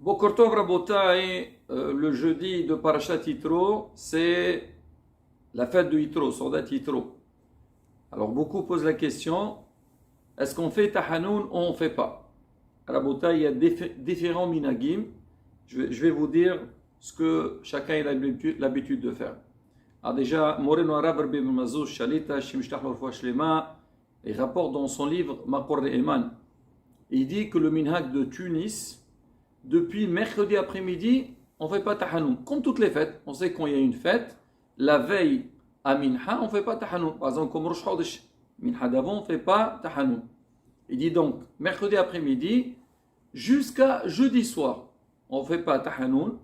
Boker Tov Rabotai, le jeudi de Parashat Yitro, c'est la fête de Yitro, Sordat Yitro. Alors beaucoup posent la question, est-ce qu'on fait Tahanoun ou on ne fait pas? Rabotai, il y a différents minagim. Je vais vous dire ce que chacun a l'habitude de faire. Alors déjà, Moreno Arab Rabbi Mazou Shalita Shimshtach Lorfwa Shlema, il rapporte dans son livre Makor Eman. Il dit que le minhag de Tunis, depuis mercredi après-midi, on ne fait pas tahanoun. Comme toutes les fêtes, on sait quand il y a une fête, la veille à Minha, on ne fait pas tahanoun. Par exemple, comme Rosh Chodesh, Minha d'avant, on ne fait pas tahanoun. Il dit donc, mercredi après-midi, jusqu'à jeudi soir, on ne fait pas tahanoun.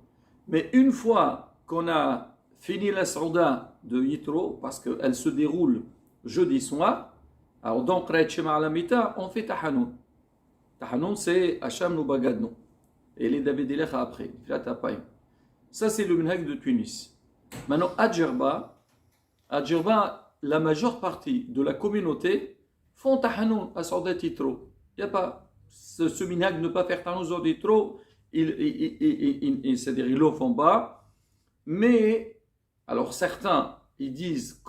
Mais une fois qu'on a fini la Sauda de Yitro, parce qu'elle se déroule jeudi soir, alors donc, on fait tahanoun. Tahanoun, c'est Hacham nou bagadnou. Et les David Elecha après. Ça, c'est le minhag de Tunis. Maintenant, à Djerba, la majeure partie de la communauté font tahanoun à Sordat Yitro. Il n'y a pas ce minhag de ne pas faire tahanoun à Sordat Yitro. C'est-à-dire, ils le font pas. Mais, alors certains, ils disent,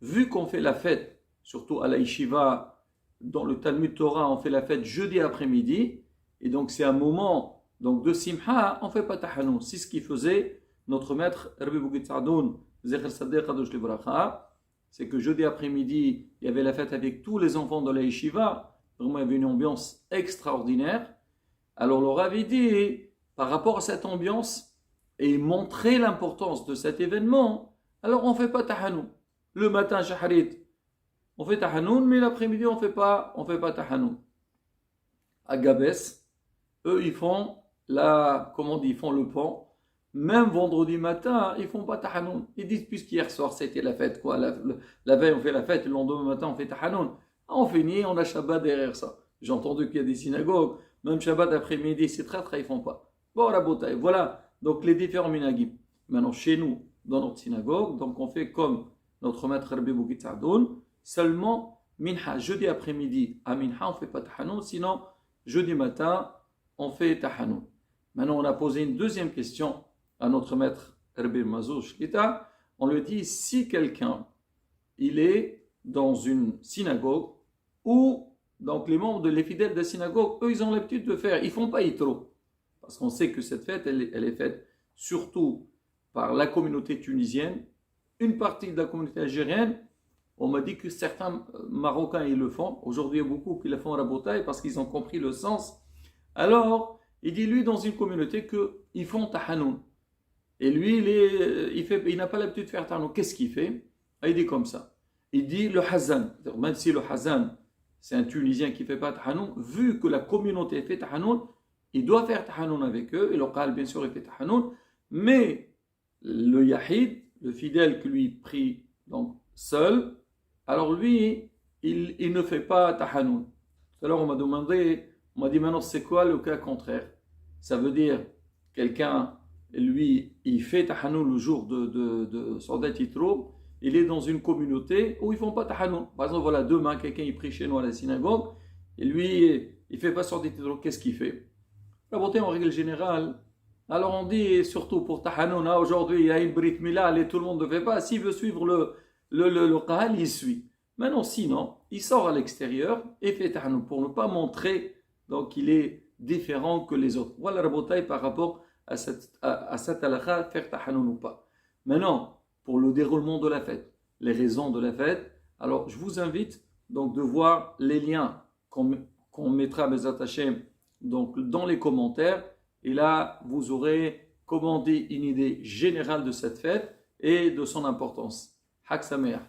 vu qu'on fait la fête, surtout à la Yeshiva, dans le Talmud Torah, on fait la fête jeudi après-midi, et donc c'est un moment de Simha, on ne fait pas Tahanoun. C'est ce qu'il faisait notre maître Rabbi Bougit Sa'adoun, Zecher Sadeh Kadosh Livracha. C'est que jeudi après-midi, il y avait la fête avec tous les enfants de la Yeshiva. Vraiment, il y avait une ambiance extraordinaire. Alors, le Rav dit, par rapport à cette ambiance, et montrer l'importance de cet événement, alors on ne fait pas Tahanoun. Le matin, Shaharit, on fait Tahanoun, mais l'après-midi, on ne fait pas Tahanoun. À Gabès, eux, ils font ils font le pont. Même vendredi matin, ils font pas Tahanoun. Ils disent, puisqu'hier soir, c'était la fête, quoi. La veille, on fait la fête, le lendemain matin, on fait Tahanoun. On finit, on a Shabbat derrière ça. J'ai entendu qu'il y a des synagogues, même Shabbat après-midi, c'est très, ils font pas. Bon, la beauté, voilà. Donc, les différents minagim. Maintenant, chez nous, dans notre synagogue, donc on fait comme notre maître Rabbi Bougit Sa'adoun, seulement Minha, jeudi après-midi, à Minha, on fait pas Tahanoun, sinon, jeudi matin, on fait Tahanoun. Maintenant, on a posé une deuxième question à notre maître Rabbi Mazou Shlita. On lui dit, si quelqu'un, il est dans une synagogue, où donc les membres les fidèles de la synagogue, eux, ils ont l'habitude de faire, ils font pas Yitro. Parce qu'on sait que cette fête, elle est faite surtout par la communauté tunisienne, une partie de la communauté algérienne. On m'a dit que certains Marocains, ils le font. Aujourd'hui, il y a beaucoup qui le font à Rabotai parce qu'ils ont compris le sens. Alors, il dit, lui, dans une communauté, qu'ils font Tahanoun. Et lui, il n'a pas l'habitude de faire Tahanoun. Qu'est-ce qu'il fait? Il dit comme ça. Il dit le Hazan. Même si le Hazan, c'est un Tunisien qui ne fait pas Tahanoun, vu que la communauté fait Tahanoun, il doit faire Tahanoun avec eux. Et le Qal, bien sûr, il fait Tahanoun. Mais le Yahid, le fidèle qui lui prie donc seul, alors lui, il ne fait pas Tahanoun. Alors on m'a dit maintenant c'est quoi le cas contraire? Ça veut dire quelqu'un, lui, il fait Tahanoun le jour de Sordat Yitro, il est dans une communauté où ils ne font pas Tahanoun. Par exemple, voilà, demain, quelqu'un il prie chez nous à la synagogue, et lui, il ne fait pas Sordat Yitro, qu'est-ce qu'il fait? La beauté en règle générale, alors on dit surtout pour Tahanoun, aujourd'hui il y a une Brit Mila, et tout le monde ne fait pas, s'il veut suivre le Qahal, il suit. Maintenant, sinon, il sort à l'extérieur et fait Tahanoun pour ne pas montrer donc qu'il est différent que les autres. Voilà la bataille par rapport à cette halakha, faire Tahanoun ou pas. Maintenant, pour le déroulement de la fête, les raisons de la fête, alors je vous invite donc de voir les liens qu'on mettra Bezat Hashem donc dans les commentaires, et là vous aurez une idée générale de cette fête et de son importance. Hak Sameach.